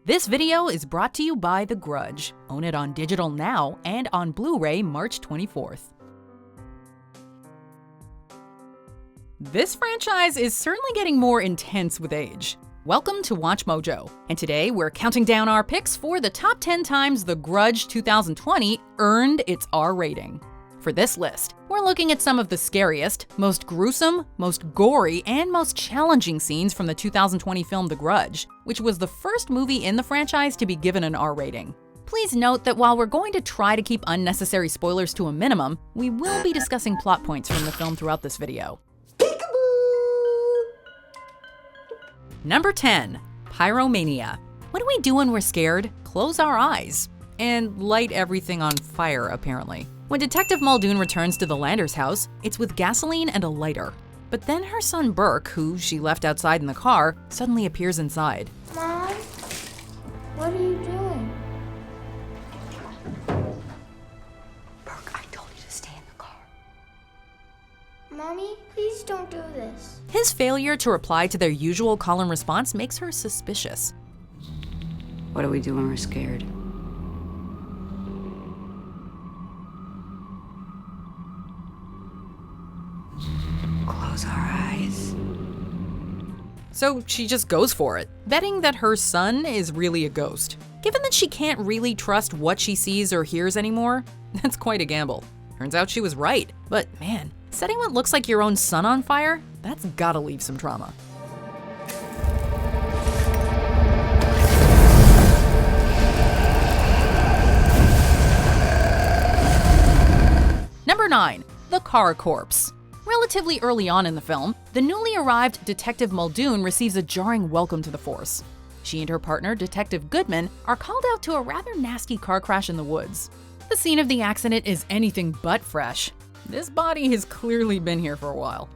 This video is brought to you by The Grudge. Own it on digital now and on Blu-ray March 24th. This franchise is certainly getting more intense with age. Welcome to WatchMojo, and today we're counting down our picks for the top 10 times The Grudge 2020 earned its R rating. For this list, we're looking at some of the scariest, most gruesome, most gory, and most challenging scenes from the 2020 film The Grudge, which was the first movie in the franchise to be given an R rating. Please note that while we're going to try to keep unnecessary spoilers to a minimum, we will be discussing plot points from the film throughout this video. Number 10. Pyromania. What do we do when we're scared? Close our eyes. And light everything on fire, apparently. When Detective Muldoon returns to the Landers' house, it's with gasoline and a lighter. But then her son Burke, who she left outside in the car, suddenly appears inside. Mom? What are you doing? Burke, I told you to stay in the car. Mommy, please don't do this. His failure to reply to their usual call and response makes her suspicious. What do we do when we're scared? Close our eyes. So she just goes for it, betting that her son is really a ghost. Given that she can't really trust what she sees or hears anymore, that's quite a gamble. Turns out she was right, but man, setting what looks like your own son on fire, that's gotta leave some trauma. Number 9. The Car Corpse. Relatively early on in the film, the newly arrived Detective Muldoon receives a jarring welcome to the force. She and her partner, Detective Goodman, are called out to a rather nasty car crash in the woods. The scene of the accident is anything but fresh. This body has clearly been here for a while.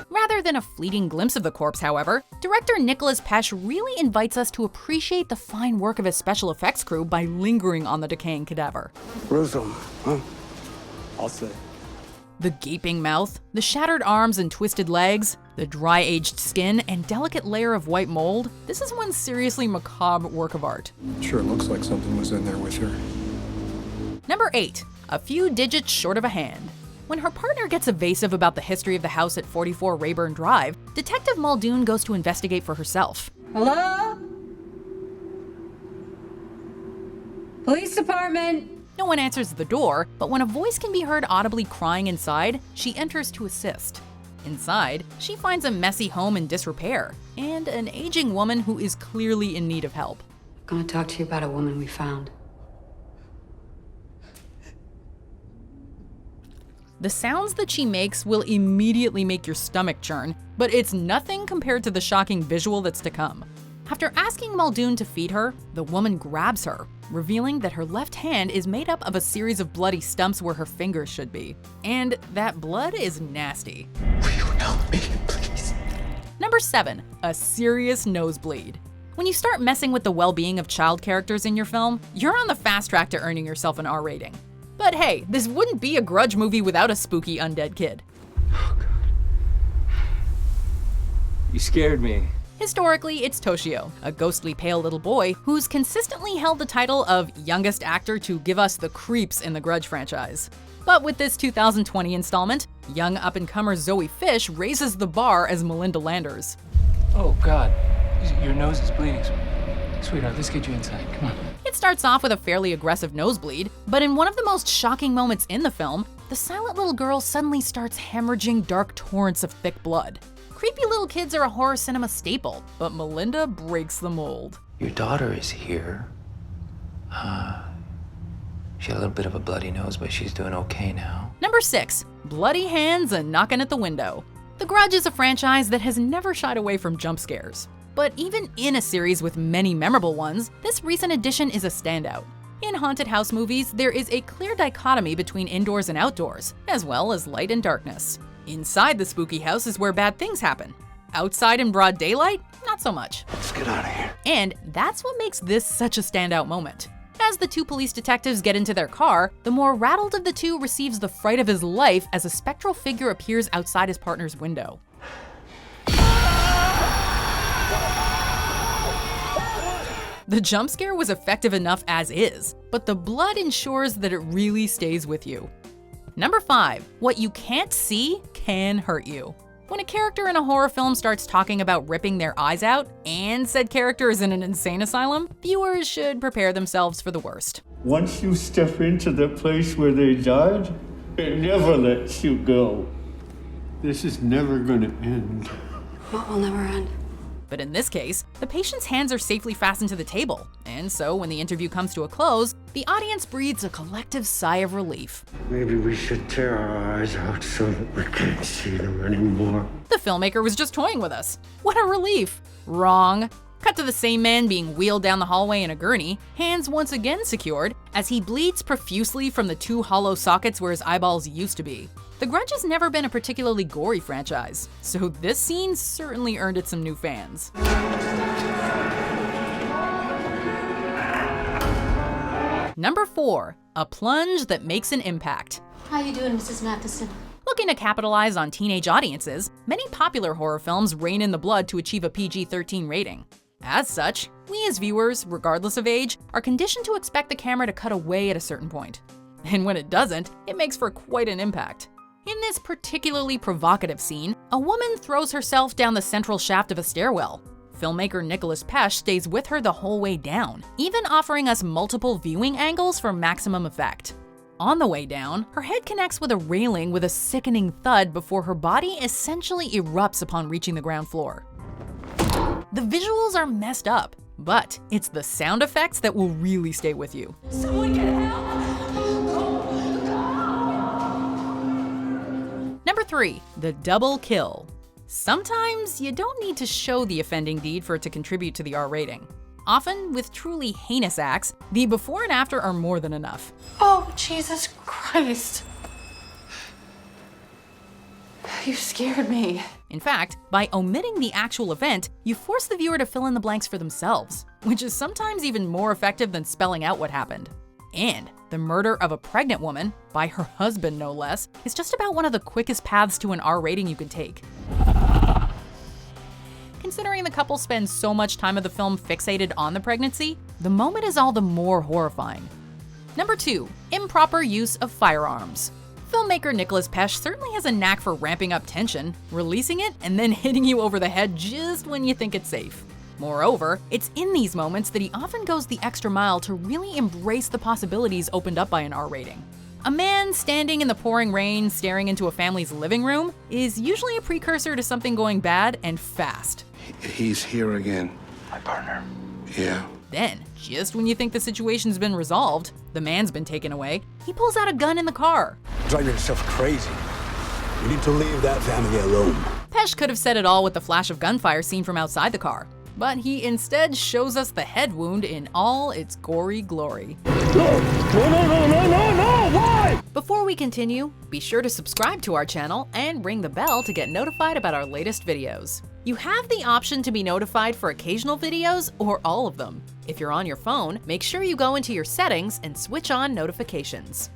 Rather than a fleeting glimpse of the corpse, however, director Nicholas Pesce really invites us to appreciate the fine work of his special effects crew by lingering on the decaying cadaver. Gruesome, huh? I'll say. The gaping mouth, the shattered arms and twisted legs, the dry-aged skin, and delicate layer of white mold, this is one seriously macabre work of art. Sure looks like something was in there with her. Number 8. A few digits short of a hand. When her partner gets evasive about the history of the house at 44 Rayburn Drive, Detective Muldoon goes to investigate for herself. Hello? Police department. No one answers the door, but when a voice can be heard audibly crying inside, she enters to assist. Inside, she finds a messy home in disrepair and an aging woman who is clearly in need of help. I'm gonna talk to you about a woman we found. The sounds that she makes will immediately make your stomach churn, but it's nothing compared to the shocking visual that's to come. After asking Muldoon to feed her, the woman grabs her, revealing that her left hand is made up of a series of bloody stumps where her fingers should be. And that blood is nasty. Will you help me, please? Number 7. A Serious Nosebleed. When you start messing with the well-being of child characters in your film, you're on the fast track to earning yourself an R rating. But hey, this wouldn't be a Grudge movie without a spooky undead kid. Oh, God. You scared me. Historically, it's Toshio, a ghostly pale little boy who's consistently held the title of youngest actor to give us the creeps in the Grudge franchise. But with this 2020 installment, young up-and-comer Zoe Fish raises the bar as Melinda Landers. Oh, God. Your nose is bleeding. Sweetheart, let's get you inside. Come on. It starts off with a fairly aggressive nosebleed, but in one of the most shocking moments in the film, the silent little girl suddenly starts hemorrhaging dark torrents of thick blood. Creepy little kids are a horror cinema staple, but Melinda breaks the mold. Your daughter is here. She had a little bit of a bloody nose, but she's doing okay now. Number 6. Bloody hands and knocking at the window. The Grudge is a franchise that has never shied away from jump scares. But even in a series with many memorable ones, this recent addition is a standout. In haunted house movies, there is a clear dichotomy between indoors and outdoors, as well as light and darkness. Inside the spooky house is where bad things happen. Outside in broad daylight, not so much. Let's get out of here. And that's what makes this such a standout moment. As the two police detectives get into their car, the more rattled of the two receives the fright of his life as a spectral figure appears outside his partner's window. The jump scare was effective enough as is, but the blood ensures that it really stays with you. Number 5. What you can't see can hurt you. When a character in a horror film starts talking about ripping their eyes out, and said character is in an insane asylum, viewers should prepare themselves for the worst. Once you step into the place where they died, it never lets you go. This is never gonna end. What will never end? But in this case, the patient's hands are safely fastened to the table, and so when the interview comes to a close, the audience breathes a collective sigh of relief. Maybe we should tear our eyes out so that we can't see them anymore. The filmmaker was just toying with us. What a relief! Wrong. Cut to the same man being wheeled down the hallway in a gurney, hands once again secured, as he bleeds profusely from the 2 hollow sockets where his eyeballs used to be. The Grudge has never been a particularly gory franchise, so this scene certainly earned it some new fans. Number 4. A plunge that makes an impact. How you doing, Mrs. Matheson? Looking to capitalize on teenage audiences, many popular horror films rein in the blood to achieve a PG-13 rating. As such, we as viewers, regardless of age, are conditioned to expect the camera to cut away at a certain point. And when it doesn't, it makes for quite an impact. In this particularly provocative scene, a woman throws herself down the central shaft of a stairwell. Filmmaker Nicholas Pesce stays with her the whole way down, even offering us multiple viewing angles for maximum effect. On the way down, her head connects with a railing with a sickening thud before her body essentially erupts upon reaching the ground floor. The visuals are messed up, but it's the sound effects that will really stay with you. Someone get help! Number 3. The double kill. Sometimes you don't need to show the offending deed for it to contribute to the R rating. Often, with truly heinous acts, the before and after are more than enough. Oh, Jesus Christ. You scared me. In fact, by omitting the actual event, you force the viewer to fill in the blanks for themselves, which is sometimes even more effective than spelling out what happened. And the murder of a pregnant woman, by her husband no less, is just about one of the quickest paths to an R rating you could take. Considering the couple spends so much time of the film fixated on the pregnancy, the moment is all the more horrifying. Number 2. Improper use of firearms. Filmmaker Nicholas Pesce certainly has a knack for ramping up tension, releasing it, and then hitting you over the head just when you think it's safe. Moreover, it's in these moments that he often goes the extra mile to really embrace the possibilities opened up by an R rating. A man standing in the pouring rain staring into a family's living room is usually a precursor to something going bad and fast. He's here again. My partner. Yeah. Then, just when you think the situation's been resolved, the man's been taken away, he pulls out a gun in the car. Driving yourself crazy. You need to leave that family alone. Pesce could have said it all with the flash of gunfire seen from outside the car, but he instead shows us the head wound in all its gory glory. No! Why? Before we continue, be sure to subscribe to our channel and ring the bell to get notified about our latest videos. You have the option to be notified for occasional videos or all of them. If you're on your phone, make sure you go into your settings and switch on notifications.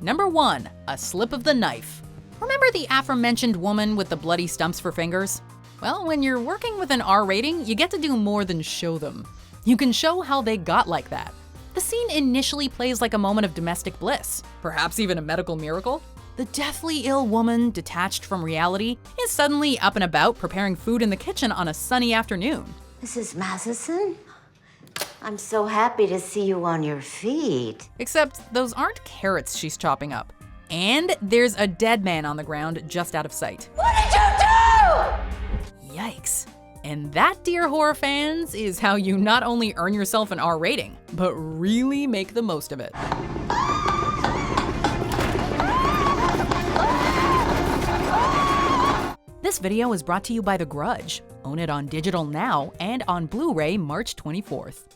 Number 1. A slip of the knife. Remember the aforementioned woman with the bloody stumps for fingers? Well, when you're working with an R rating, you get to do more than show them. You can show how they got like that. The scene initially plays like a moment of domestic bliss, perhaps even a medical miracle. The deathly ill woman, detached from reality, is suddenly up and about preparing food in the kitchen on a sunny afternoon. Mrs. Matheson? I'm so happy to see you on your feet. Except those aren't carrots she's chopping up. And there's a dead man on the ground just out of sight. What did you do? Yikes. And that, dear horror fans, is how you not only earn yourself an R rating, but really make the most of it. This video is brought to you by The Grudge. Own it on digital now and on Blu-ray March 24th.